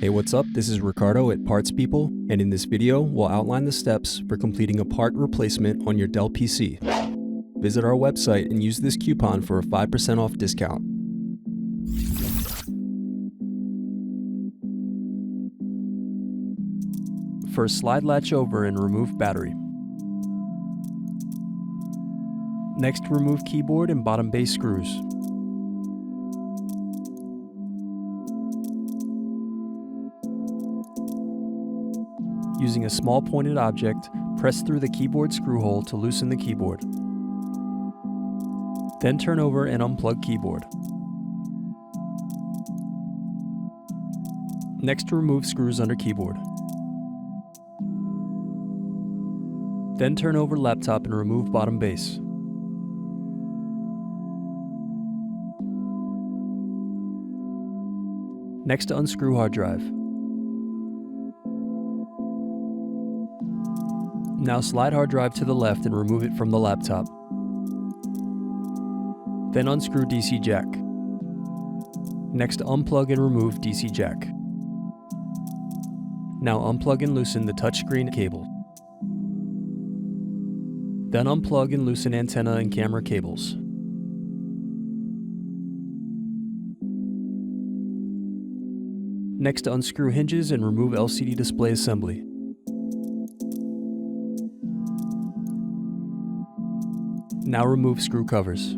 Hey, what's up? This is Ricardo at Parts People, and in this video, we'll outline the steps for completing a part replacement on your Dell PC. Visit our website and use this coupon for a 5% off discount. First, slide latch over and remove battery. Next, remove keyboard and bottom base screws. Using a small pointed object, press through the keyboard screw hole to loosen the keyboard. Then turn over and unplug keyboard. Next, remove screws under keyboard. Then turn over laptop and remove bottom base. Next, unscrew hard drive. Now slide hard drive to the left and remove it from the laptop. Then unscrew DC jack. Next, unplug and remove DC jack. Now unplug and loosen the touchscreen cable. Then unplug and loosen antenna and camera cables. Next, unscrew hinges and remove LCD display assembly. Now remove screw covers.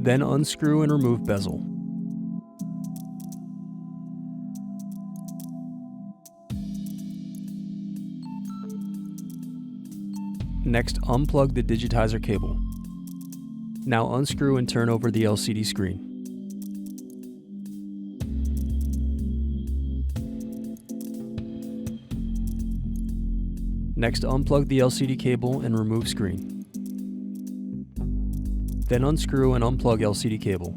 Then unscrew and remove bezel. Next, unplug the digitizer cable. Now unscrew and turn over the LCD screen. Next, unplug the LCD cable and remove screen. Then unscrew and unplug LCD cable.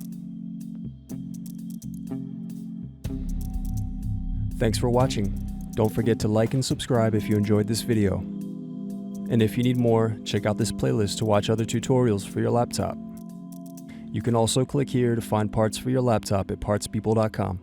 Thanks for watching. Don't forget to like and subscribe if you enjoyed this video. And if you need more, check out this playlist to watch other tutorials for your laptop. You can also click here to find parts for your laptop at partspeople.com.